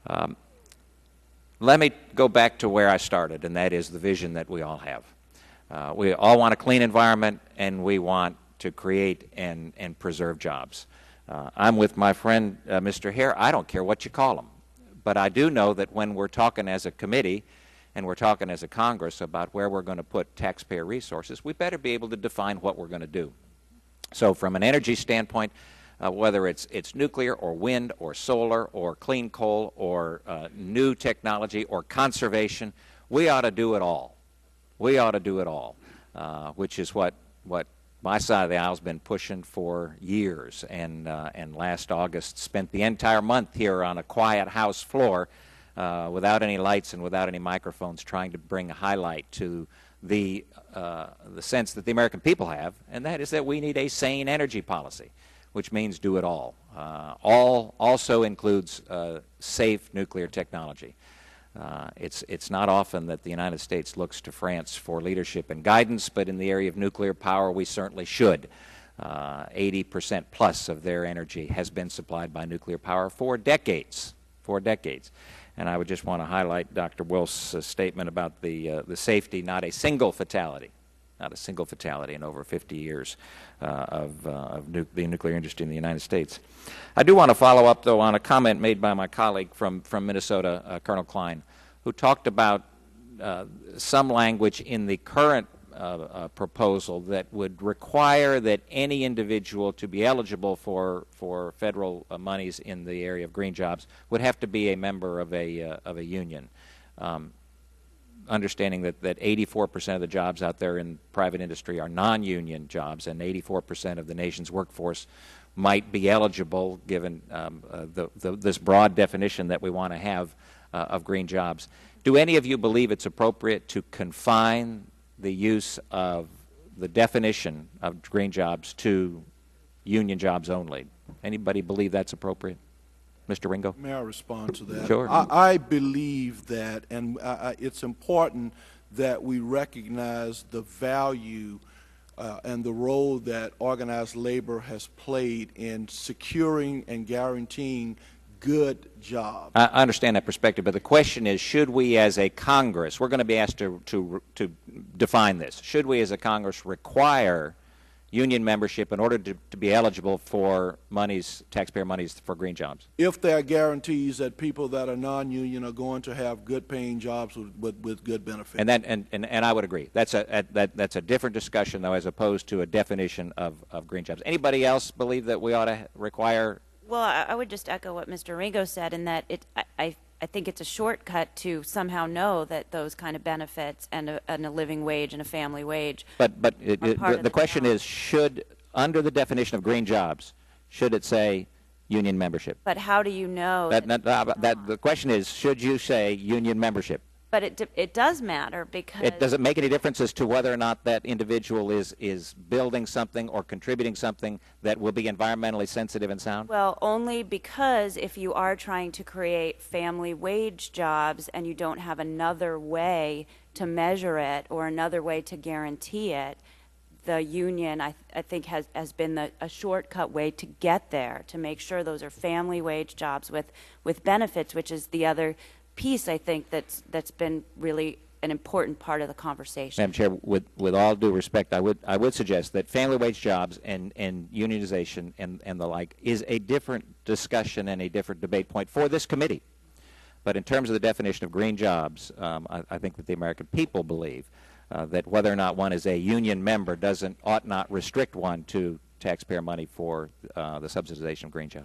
Let me go back to where I started, and that is the vision that we all have. We all want a clean environment, and we want to create and preserve jobs. I'm with my friend, Mr. Hare. I don't care what you call them. But I do know that when we're talking as a committee and we're talking as a Congress about where we're going to put taxpayer resources, we better be able to define what we're going to do. So from an energy standpoint, whether it's nuclear or wind or solar or clean coal or new technology or conservation, we ought to do it all. We ought to do it all, which is what my side of the aisle has been pushing for years. And last August spent the entire month here on a quiet House floor without any lights and without any microphones, trying to bring a highlight to the sense that the American people have, and that is that we need a sane energy policy, which means do it all. All also includes safe nuclear technology. It's not often that the United States looks to France for leadership and guidance, but in the area of nuclear power, we certainly should. 80% plus of their energy has been supplied by nuclear power for decades. And I would just want to highlight Dr. Wilf's statement about the safety, not a single fatality in over 50 years of the nuclear industry in the United States. I do want to follow up, though, on a comment made by my colleague from Minnesota, Colonel Klein, who talked about some language in the current proposal that would require that any individual to be eligible for federal monies in the area of green jobs would have to be a member of a union. Understanding that 84% of the jobs out there in private industry are non-union jobs, and 84% of the nation's workforce might be eligible, given this broad definition that we want to have of green jobs. Do any of you believe it's appropriate to confine the use of the definition of green jobs to union jobs only? Anybody believe that's appropriate? Mr. Ringo? May I respond to that? Sure. I believe that, and it's important that we recognize the value and the role that organized labor has played in securing and guaranteeing good jobs. I understand that perspective, but the question is, should we as a Congress, we're going to be asked to define this, should we as a Congress require union membership in order to be eligible for monies, taxpayer monies for green jobs? If there are guarantees that people that are non-union are going to have good paying jobs with good benefits. And I would agree. That's a different discussion, though, as opposed to a definition of green jobs. Anybody else believe that we ought to require? Well, I would just echo what Mr. Ringo said, in that I think it's a shortcut to somehow know that those kind of benefits and a living wage and a family wage. But the question is, should, under the definition of green jobs, should it say union membership? But how do you know? The question is, should you say union membership? But it does matter, because Does it make any difference as to whether or not that individual is building something or contributing something that will be environmentally sensitive and sound? Well, only because if you are trying to create family wage jobs and you don't have another way to measure it or another way to guarantee it, the union, I think, has been a shortcut way to get there, to make sure those are family wage jobs with benefits, which is the other piece, I think, that's been really an important part of the conversation. Madam Chair, with all due respect, I would suggest that family wage jobs and unionization and the like is a different discussion and a different debate point for this committee. But in terms of the definition of green jobs, I think that the American people believe that whether or not one is a union member ought not restrict one to taxpayer money for the subsidization of green jobs.